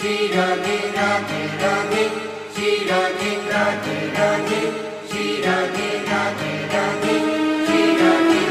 श्री राधे राधे राधे, श्री राधे राधे राधे, श्री राधे राधे राधे, श्री राधे।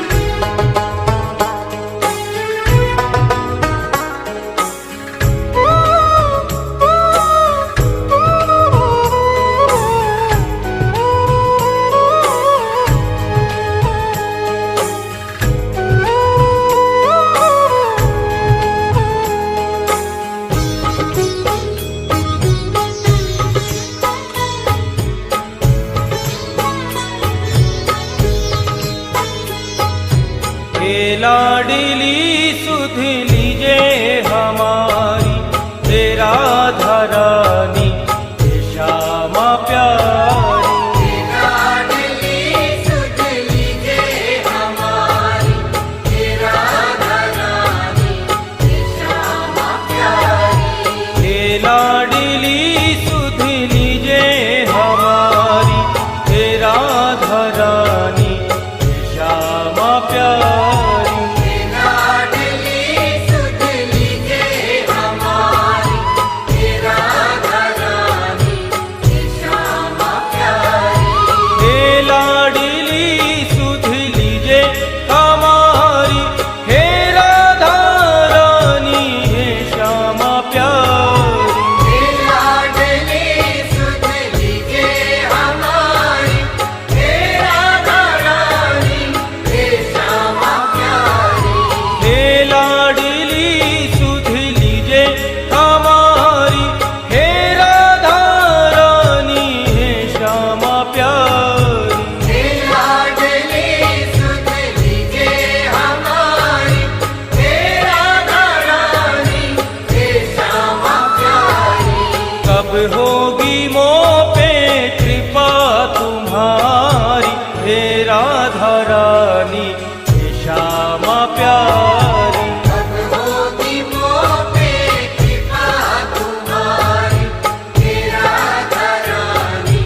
लाडली सुध लीजे हमारी, तेरा धरानी श्यामा प्यारी। लाडली सुध लीजे हमारी, तेरा धरानी श्यामा प्यारी। लाडली सुध लीजे हमारी, तेरा धरानी श्यामा प्यारी। होगी मो पे कृपा तुम्हारी, हे राधा रानी श्यामा प्यारी। अब होगी मो पे कृपा तुम्हारी, हे राधा रानी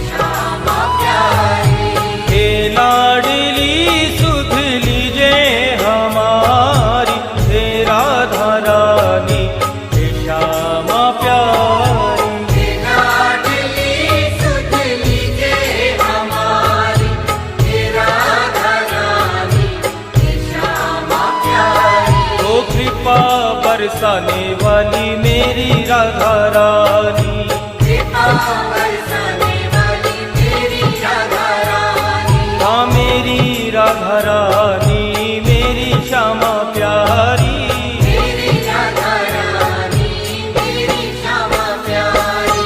श्यामा प्यारी। हे लाडली सुध लीजे हमारी, हे राधा रानी श्यामा प्यारी। बरसाने वाली मेरी राधा रानी, कृपा बरसाने वाली मेरी राधा रानी। हाँ मेरी राधा रानी मेरी श्यामा प्यारी। मेरी राधा रानी मेरी श्यामा प्यारी।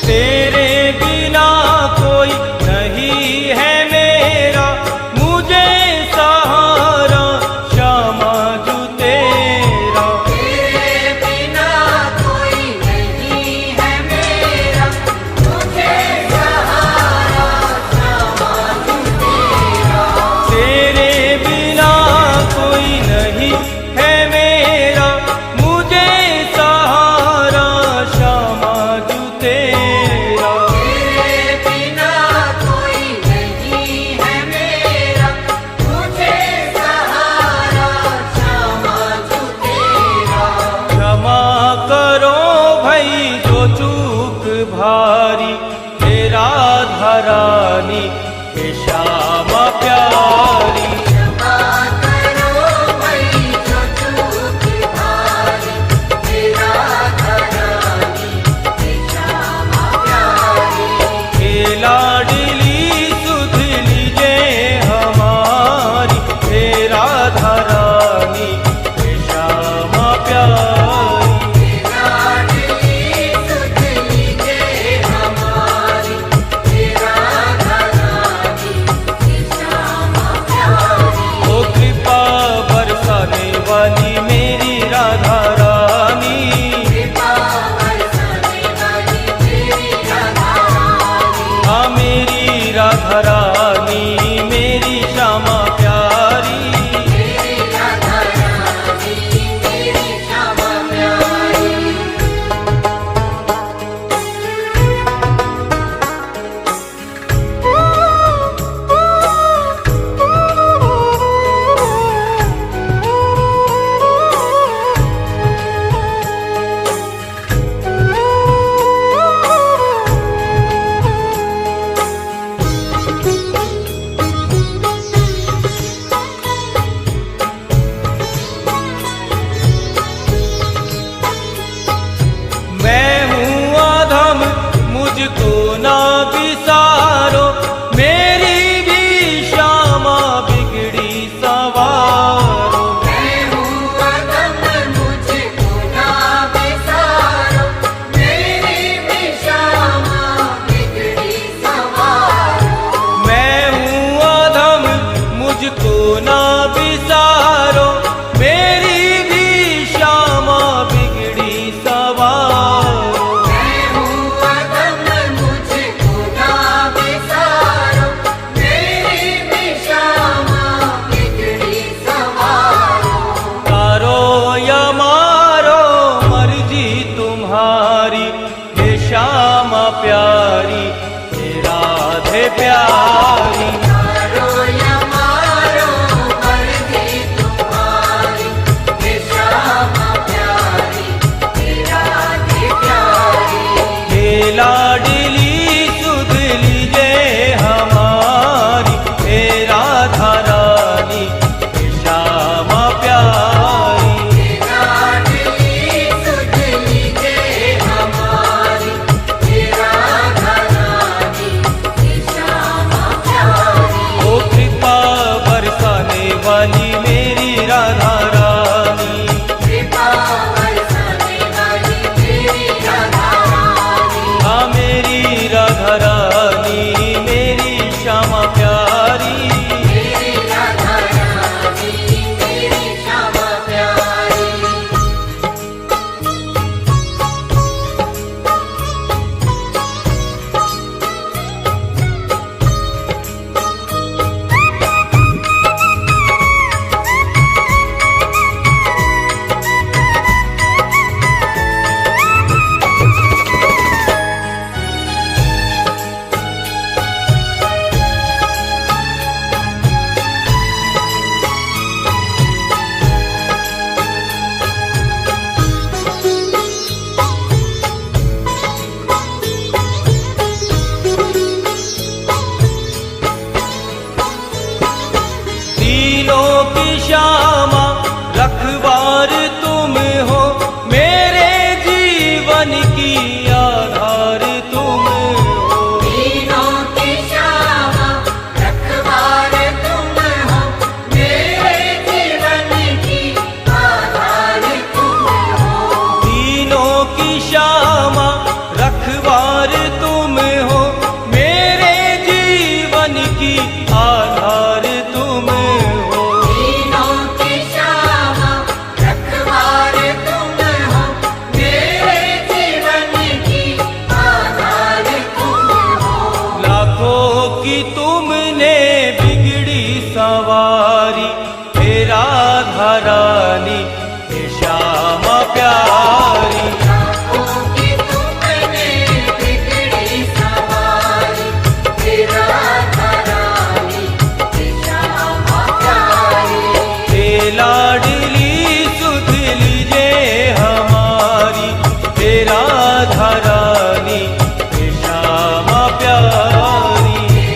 तेरे बिना कोई नहीं है मेरा, मुझे सहारा श्यामा जू तेरा। तेरे बिना कोई नहीं है मेरा, मुझे सहारा श्यामा जू तेरा। तेरे बिना कोई नहीं है मेरा, मुझे सहारा श्यामा जू तेरा। तेरे बिना कोई नहीं है मेरा, मुझे सहारा श्यामा जू तेरा। क्षमा करो भाई जो चूक भारी, हे राधा रानी हे श्यामा प्यारी। क्षमा करो भाई जो चूक भारी, हे राधा रानी हे श्यामा प्यारी। हे लाडली सुध लीजे हमारी, हे राधा रानी हे श्यामा प्यारी। लाडली सुध लीजे हमारी, हे राधा रानी मेरी श्यामा प्यारी। मेरी राधा रानी मेरी श्यामा प्यारी। मैं हूँ अधम मुझको ना बिसारो, मेरी भी श्यामा बिगड़ी सवारो। मैं हूँ अधम मुझको ना बिसारो, मेरी भी श्यामा बिगड़ी सवारो। मैं हूँ अधम मुझको ना बिसारो, मेरी भी श्यामा बिगड़ी सवारो। मैं हूँ अधम मुझको ना बिसारो, मेरी भी श्यामा बिगड़ी सवारो। तारो या मारो मर्जी तुम्हारी, हे श्यामा प्यारी हे राधे प्यारी। तारो या मारो मर्जी तुम्हारी, हे श्यामा प्यारी हे राधे प्यारी। हे लाडली सुध लीजे हमारी, हे राधा रानी हे श्यामा प्यारी। हे लाडली सुध लीजे हमारी, हे राधा रानी हे श्यामा प्यारी। ओ कृपा बरसाने वाली मेरी राधा रानी, कृपा बरसाने वाली मेरी राधा रानी। हाँ मेरी राधा रानी मेरी श्यामा प्यारी। मेरी राधा रानी मेरी श्यामा प्यारी। तीनों की श्यामा रखवार तुम हो, मेरे जीवन की आधार तुम हो। तीनों की श्यामा रखवार तुम हो, मेरे जीवन की आधार तुम हो। तीनों की श्यामा रखवार तुम हो, मेरे जीवन की आधार तुम हो। तीनों की श्यामा रखवार तुम हो, मेरे जीवन की आधार तुम हो। लाखों की तुमने बिगड़ी सवारी, हे राधा रानी हे श्यामा प्यारी। लाखों की तुमने बिगड़ी सवारी, हे राधा रानी हे श्यामा प्यारी। हे लाडली सुध लीजे हमारी, हे राधा रानी हे श्यामा प्यारी। हे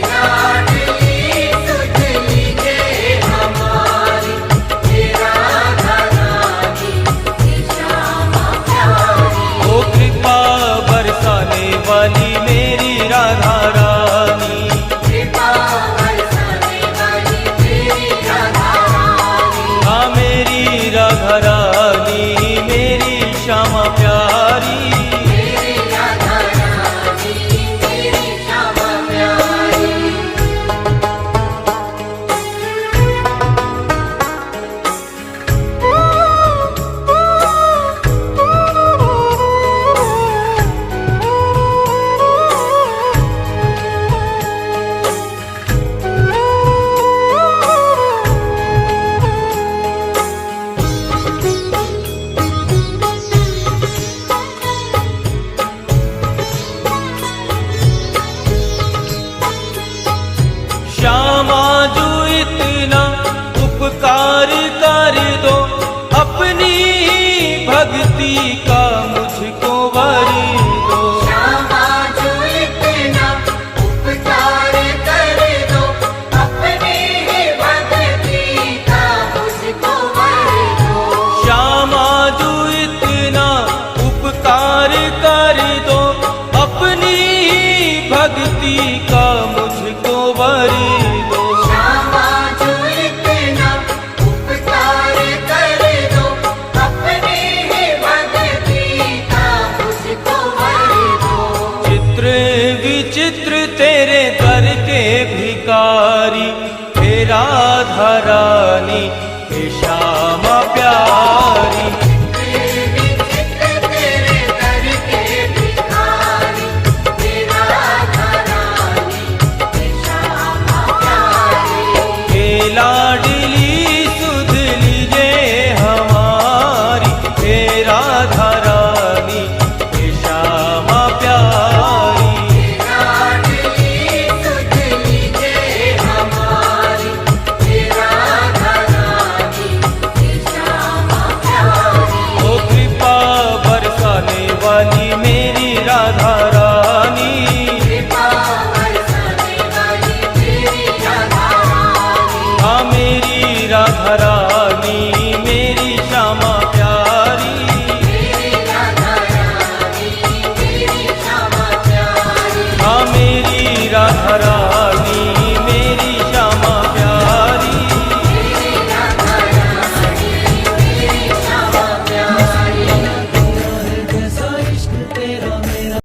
चित्र तेरे